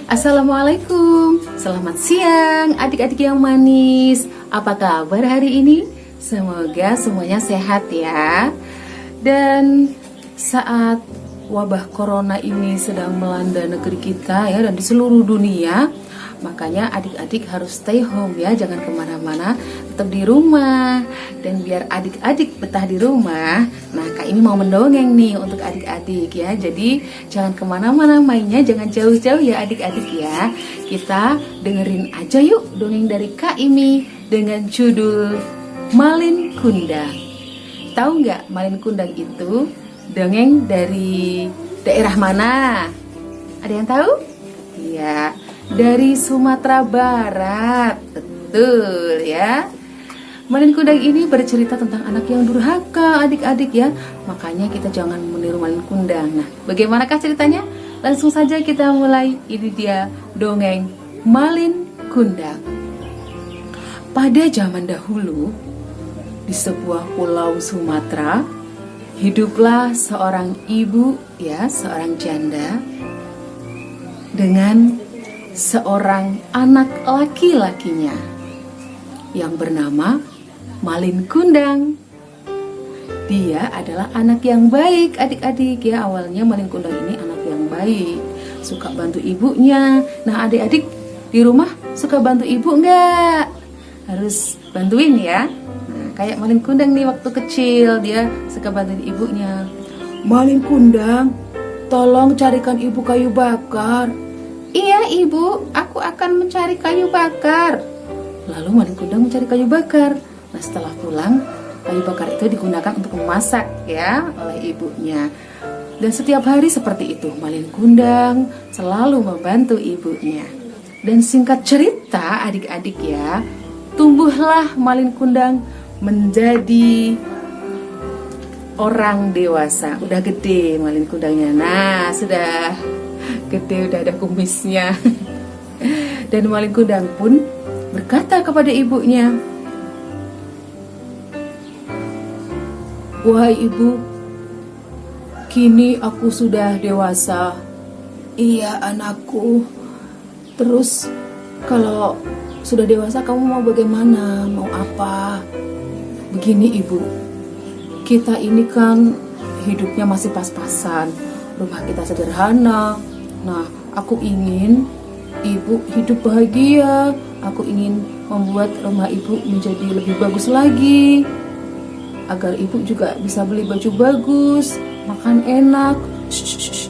Assalamualaikum, selamat siang adik-adik yang manis. Apa kabar hari ini? Semoga semuanya sehat ya. Dan saat wabah corona ini sedang melanda negeri kita ya, dan di seluruh dunia, makanya adik-adik harus stay home ya, jangan kemana-mana, tetap di rumah. Dan biar adik-adik betah di rumah, nah Kak ini mau mendongeng nih untuk adik-adik ya. Jadi jangan kemana-mana mainnya, jangan jauh-jauh ya adik-adik ya. Kita dengerin aja yuk dongeng dari Kak Imi dengan judul Malin Kundang. Tahu nggak Malin Kundang itu dongeng dari daerah mana? Ada yang tahu? Iya, dari Sumatera Barat. Betul ya. Malin Kundang ini bercerita tentang anak yang durhaka adik-adik ya. Makanya kita jangan meniru Malin Kundang. Nah, bagaimanakah ceritanya? Langsung saja kita mulai. Ini dia dongeng Malin Kundang. Pada zaman dahulu, di sebuah pulau Sumatera, hiduplah seorang ibu ya, seorang janda dengan seorang anak laki-lakinya yang bernama Malin Kundang. Dia adalah anak yang baik adik-adik ya. Awalnya Malin Kundang ini anak yang baik, suka bantu ibunya. Nah adik-adik di rumah suka bantu ibu enggak? Harus bantuin ya. Nah, kayak Malin Kundang nih waktu kecil dia suka bantuin ibunya. Malin Kundang, tolong carikan ibu kayu bakar. Iya ibu, aku akan mencari kayu bakar. Lalu Malin Kundang mencari kayu bakar. Nah setelah pulang, kayu bakar itu digunakan untuk memasak ya oleh ibunya. Dan setiap hari seperti itu, Malin Kundang selalu membantu ibunya. Dan singkat cerita adik-adik ya, tumbuhlah Malin Kundang menjadi orang dewasa. Udah gede Malin Kundangnya. Nah sudah gede, udah ada kumisnya. Dan Malin Kundang pun berkata kepada ibunya, "Wahai ibu, kini aku sudah dewasa." "Iya anakku, terus kalau sudah dewasa kamu mau bagaimana? Mau apa?" "Begini ibu, kita ini kan hidupnya masih pas-pasan, rumah kita sederhana. Nah aku ingin ibu hidup bahagia. Aku ingin membuat rumah ibu menjadi lebih bagus lagi, agar ibu juga bisa beli baju bagus, makan enak." "Shh,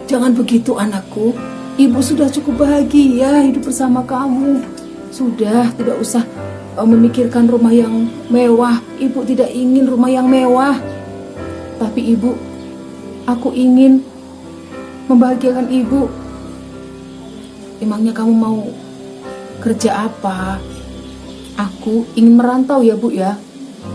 jangan begitu anakku. Ibu sudah cukup bahagia hidup bersama kamu. Sudah, tidak usah memikirkan rumah yang mewah. Ibu tidak ingin rumah yang mewah. Tapi ibu, aku ingin membahagiakan ibu." "Emangnya kamu mau kerja apa?" "Aku ingin merantau ya bu ya."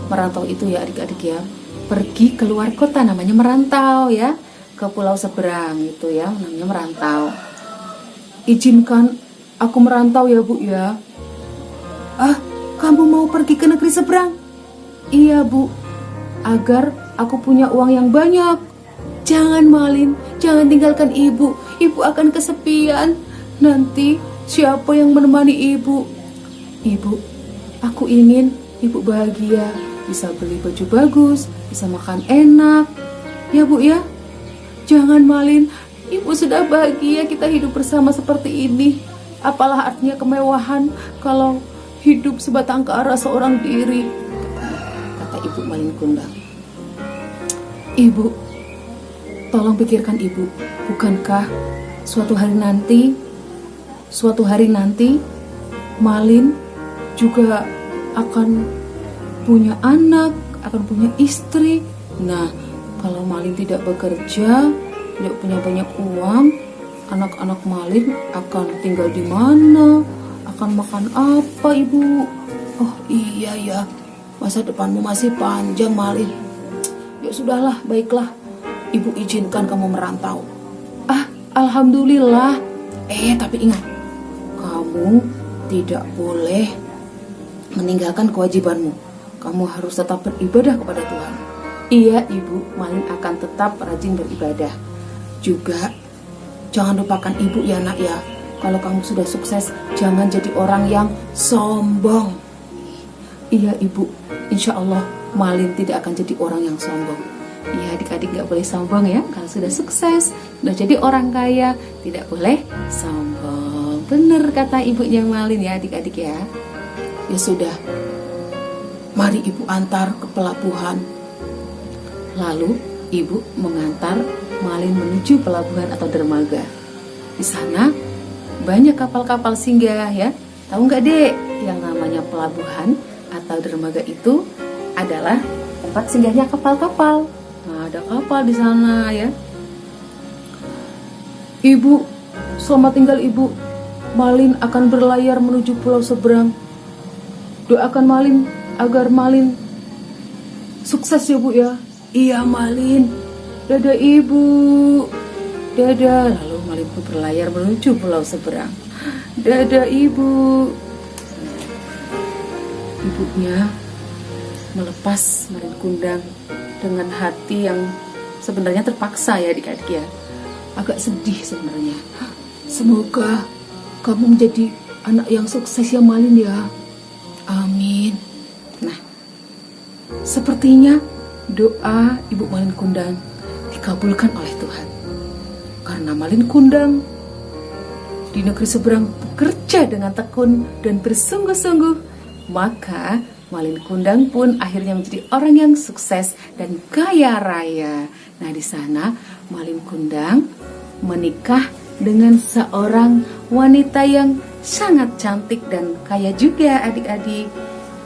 Merantau itu ya adik-adik ya, pergi keluar kota, namanya merantau ya, ke pulau seberang itu ya, namanya merantau. "Izinkan aku merantau ya bu ya." "Ah, kamu mau pergi ke negeri seberang?" "Iya bu, agar aku punya uang yang banyak." "Jangan Malin, jangan tinggalkan ibu. Ibu akan kesepian. Nanti siapa yang menemani ibu?" "Ibu, aku ingin ibu bahagia, bisa beli baju bagus, bisa makan enak. Ya bu ya." "Jangan Malin, ibu sudah bahagia kita hidup bersama seperti ini. Apalah artinya kemewahan kalau hidup sebatang kara seorang diri," kata ibu Malin Kundang. "Ibu, tolong pikirkan ibu, bukankah suatu hari nanti Malin juga akan punya anak, akan punya istri. Nah, kalau Malin tidak bekerja, tidak punya banyak uang, anak-anak Malin akan tinggal di mana? Akan makan apa ibu?" "Oh iya ya, masa depanmu masih panjang Malin. Ya sudahlah, baiklah, ibu izinkan kamu merantau." "Ah, alhamdulillah. Tapi ingat, kamu tidak boleh meninggalkan kewajibanmu. Kamu harus tetap beribadah kepada Tuhan." "Iya ibu, Malin akan tetap rajin beribadah. Juga Jangan lupakan ibu ya nak ya. Kalau kamu sudah sukses, jangan jadi orang yang sombong. Iya ibu, insya Allah Malin tidak akan jadi orang yang sombong. Iya adik-adik gak boleh sombong ya. Kalau sudah sukses, sudah jadi orang kaya, tidak boleh sombong. Bener kata ibunya Malin ya adik-adik ya. Ya sudah, mari ibu antar ke pelabuhan. Lalu ibu mengantar Malin menuju pelabuhan atau dermaga. Di sana banyak kapal-kapal singgah ya. Tahu nggak dek, yang namanya pelabuhan atau dermaga itu adalah tempat singgahnya kapal-kapal. Nah, ada kapal di sana ya. Ibu, selamat tinggal ibu. Malin akan berlayar menuju pulau seberang. Doakan Malin agar Malin sukses ya bu ya. Iya Malin. Dadah ibu. Dadah. Lalu Malin pun berlayar menuju pulau seberang. Dadah ibu. Ibunya melepas Malin Kundang dengan hati yang sebenarnya terpaksa ya adik-adik ya. Agak sedih sebenarnya. Semoga kamu menjadi anak yang sukses ya Malin ya. Amin. Nah, sepertinya doa Ibu Malin Kundang dikabulkan oleh Tuhan. Karena Malin Kundang di negeri seberang bekerja dengan tekun dan bersungguh-sungguh, maka Malin Kundang pun akhirnya menjadi orang yang sukses dan kaya raya. Nah, di sana Malin Kundang menikah dengan seorang wanita yang sangat cantik dan kaya juga adik-adik.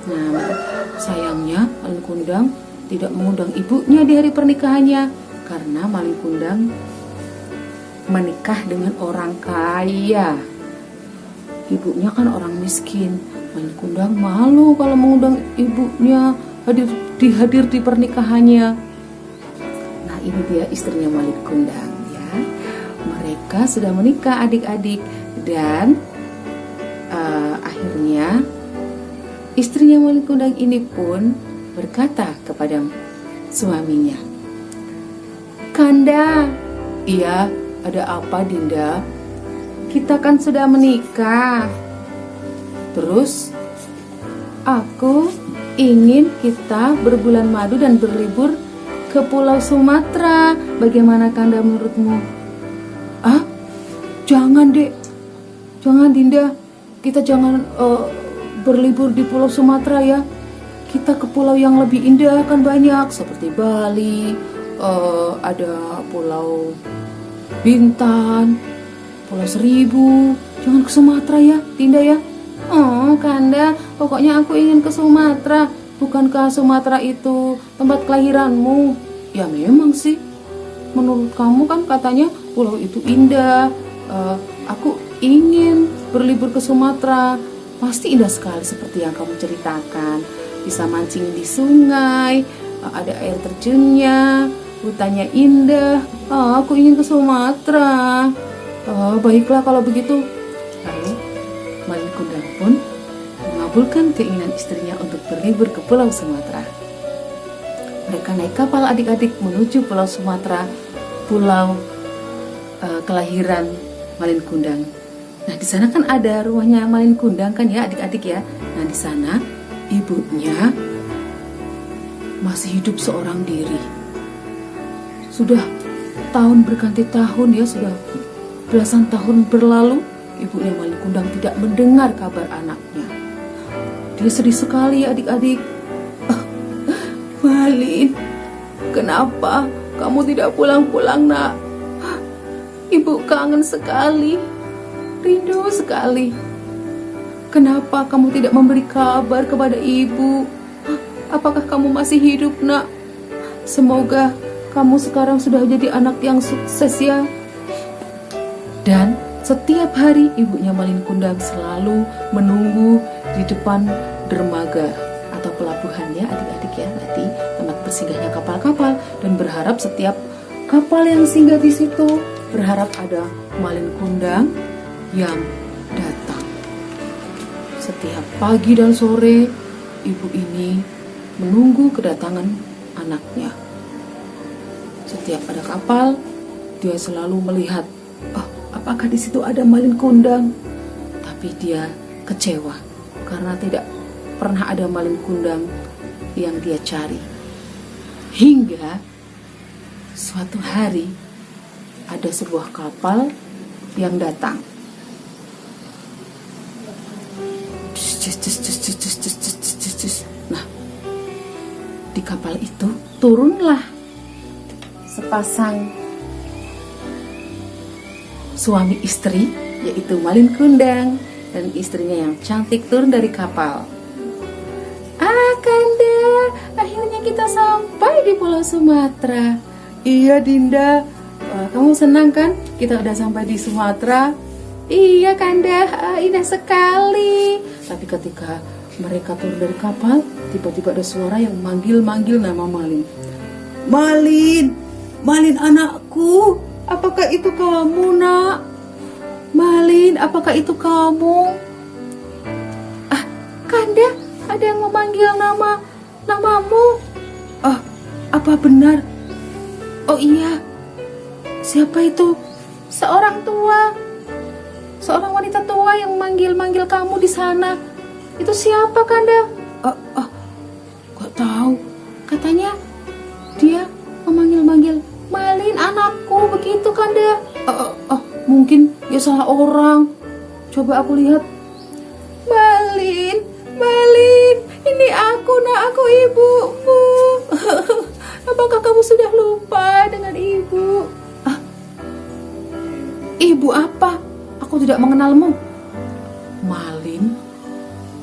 Nah, sayangnya Malin Kundang tidak mengundang ibunya di hari pernikahannya karena Malin Kundang menikah dengan orang kaya. Ibunya kan orang miskin. Malin Kundang malu kalau mengundang ibunya hadir di pernikahannya. Nah, ini dia istrinya Malin Kundang ya. Mereka sudah menikah adik-adik dan akhirnya istrinya Malin Kundang ini pun berkata kepada suaminya, "Kanda." "Iya, ada apa Dinda?" "Kita kan sudah menikah. Terus aku ingin kita berbulan madu dan berlibur ke Pulau Sumatera. Bagaimana Kanda menurutmu?" "Ah, jangan dek, jangan Dinda. Kita jangan berlibur di Pulau Sumatera ya. Kita ke pulau yang lebih indah kan banyak seperti Bali, ada Pulau Bintan, Pulau Seribu. Jangan ke Sumatera ya Dinda ya." "Oh Kanda, pokoknya aku ingin ke Sumatera. Bukankah Sumatera itu tempat kelahiranmu?" "Ya memang sih. Menurut kamu kan katanya pulau itu indah. Aku ingin berlibur ke Sumatera. Pasti indah sekali seperti yang kamu ceritakan. Bisa mancing di sungai, ada air terjunnya, hutannya indah. Aku ingin ke Sumatera." "Baiklah kalau begitu." Lalu Malin Kundang pun mengabulkan keinginan istrinya untuk berlibur ke Pulau Sumatera. Mereka naik kapal adik-adik menuju Pulau Sumatera, pulau kelahiran Malin Kundang. Nah, di sana kan ada rumahnya Malin Kundang kan ya adik-adik ya. Nah, di sana ibunya masih hidup seorang diri. Sudah tahun berganti tahun ya, sudah belasan tahun berlalu, ibunya Malin Kundang tidak mendengar kabar anaknya. Dia sedih sekali ya adik-adik. "Malin, kenapa kamu tidak pulang-pulang nak? Ibu kangen sekali, rindu sekali. Kenapa kamu tidak memberi kabar kepada ibu? Apakah kamu masih hidup nak? Semoga kamu sekarang sudah jadi anak yang sukses ya." Dan setiap hari ibunya Malin Kundang selalu menunggu di depan dermaga atau pelabuhan ya adik-adik ya, nanti tempat bersinggahnya kapal-kapal, dan berharap setiap kapal yang singgah di situ berharap ada Malin Kundang yang datang. Setiap pagi dan sore ibu ini menunggu kedatangan anaknya. Setiap ada kapal, dia selalu melihat Oh, apakah di situ ada Malin Kundang? Tapi dia kecewa karena tidak pernah ada Malin Kundang yang dia cari. Hingga suatu hari ada sebuah kapal yang datang. Nah, di kapal itu turunlah sepasang suami istri, yaitu Malin Kundang dan istrinya yang cantik turun dari kapal. Kanda, akhirnya kita sampai di Pulau Sumatera. Iya Dinda, kamu senang kan kita udah sampai di Sumatera? Iya Kanda, indah sekali. Tapi ketika mereka turun dari kapal, tiba-tiba ada suara yang manggil-manggil nama Malin. Malin, Malin anakku, apakah itu kamu nak? Malin, apakah itu kamu? Kanda, ada yang memanggil namamu. Apa benar? Oh iya, siapa itu? Seorang wanita tua yang manggil-manggil kamu di sana. Itu siapa Kanda? Gak tahu. Katanya dia memanggil-manggil Malin anakku, begitu Kanda. Mungkin dia salah orang. Coba aku lihat. Malin, ini aku ibumu. Apakah kamu sudah lupa dengan ibu? Ibu apa? Aku tidak mengenalmu. Malin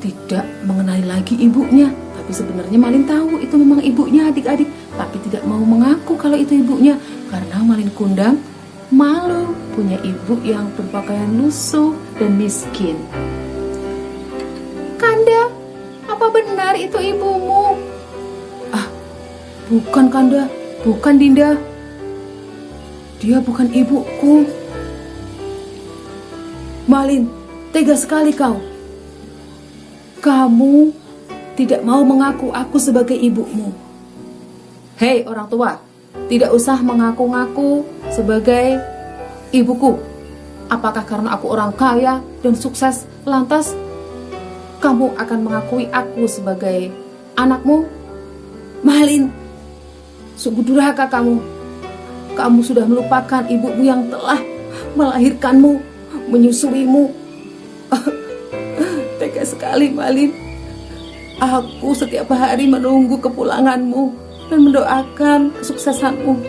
tidak mengenali lagi ibunya. Tapi sebenarnya Malin tahu itu memang ibunya adik-adik. Tapi tidak mau mengaku kalau itu ibunya. Karena Malin Kundang malu punya ibu yang berpakaian lusuh dan miskin. Kanda, apa benar itu ibumu? Bukan Kanda, bukan Dinda. Dia bukan ibuku. Malin, tega sekali kau. Kamu tidak mau mengaku aku sebagai ibumu. Hei orang tua, tidak usah mengaku-ngaku sebagai ibuku. Apakah karena aku orang kaya dan sukses, lantas kamu akan mengakui aku sebagai anakmu? Malin, sungguh durhaka kamu. Kamu sudah melupakan ibumu yang telah melahirkanmu, menyusuimu. Tega sekali Malin. Aku setiap hari menunggu kepulanganmu dan mendoakan kesuksesanmu.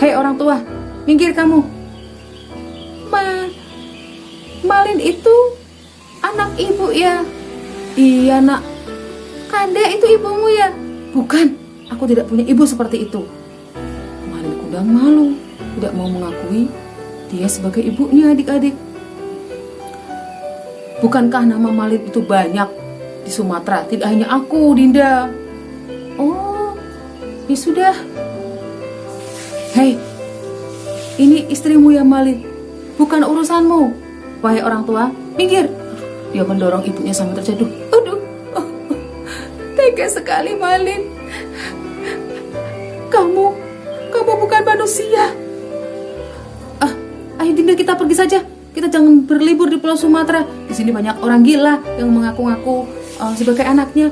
Hei orang tua, minggir kamu. Malin itu anak ibu ya? Iya nak. Kanda itu ibumu ya? Bukan, aku tidak punya ibu seperti itu. Malin Kundang malu, tidak mau mengakui dia sebagai ibunya adik-adik. Bukankah nama Malin itu banyak di Sumatera? Tidak hanya aku, Dinda. Oh, ya sudah. Hei, ini istrimu ya Malin, bukan urusanmu. Wahai orang tua, minggir. Dia mendorong ibunya sampai terjatuh. Aduh, tega sekali Malin. Kamu bukan manusia. Ayo Dinda, kita pergi saja. Kita jangan berlibur di Pulau Sumatera. Di sini banyak orang gila yang mengaku-ngaku sebagai anaknya.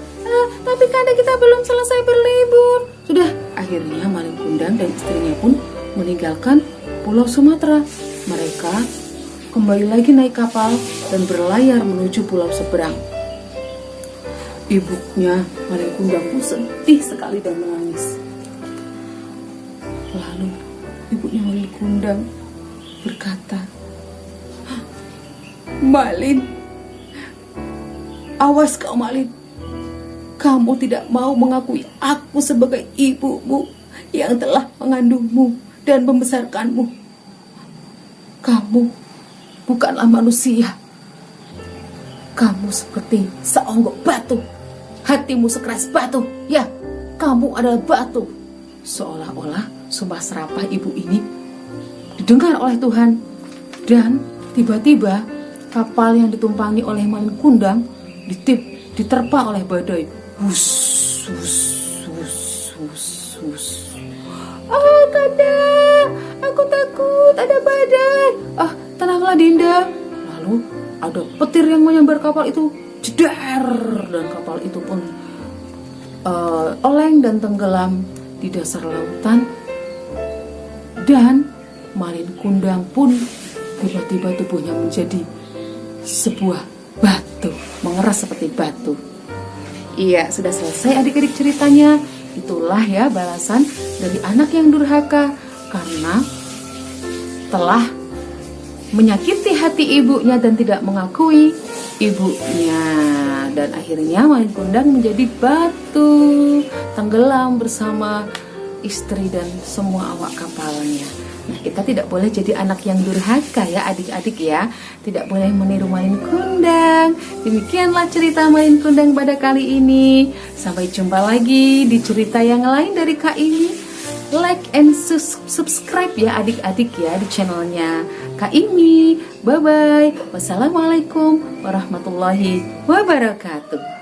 Tapi Kanda, kita belum selesai berlibur. Sudah, akhirnya Malin Kundang dan istrinya pun meninggalkan Pulau Sumatera. Mereka kembali lagi naik kapal dan berlayar menuju pulau seberang. Ibunya Malin Kundang pun sedih sekali dan menangis. Lalu ibunya Malin Kundang berkata, Malin, awas kau Malin. Kamu tidak mau mengakui aku sebagai ibumu yang telah mengandungmu dan membesarkanmu. Kamu bukanlah manusia. Kamu seperti seonggok batu. Hatimu sekeras batu. Ya, kamu adalah batu. Seolah-olah sumpah serapah ibu ini didengar oleh Tuhan. Dan tiba-tiba kapal yang ditumpangi oleh Malin Kundang diterpa oleh badai. Hus, hus, hus, hus, hus. Oh Kanda, aku takut ada badai. Ah, tenanglah Dinda. Lalu ada petir yang menyambar kapal itu, jedar, dan kapal itu pun oleng dan tenggelam di dasar lautan. Dan Malin Kundang pun tiba-tiba tubuhnya menjadi sebuah batu, mengeras seperti batu. Iya, sudah selesai adik-adik ceritanya. Itulah ya balasan dari anak yang durhaka karena telah menyakiti hati ibunya dan tidak mengakui ibunya. Dan akhirnya Malin Kundang menjadi batu, tenggelam bersama istri dan semua awak kapalnya. Nah, kita tidak boleh jadi anak yang durhaka ya adik-adik ya. Tidak boleh meniru Malin Kundang. Demikianlah cerita Malin Kundang pada kali ini. Sampai jumpa lagi di cerita yang lain dari Kak Imi. Like and subscribe ya adik-adik ya di channelnya Kak Imi. Bye-bye. Wassalamualaikum warahmatullahi wabarakatuh.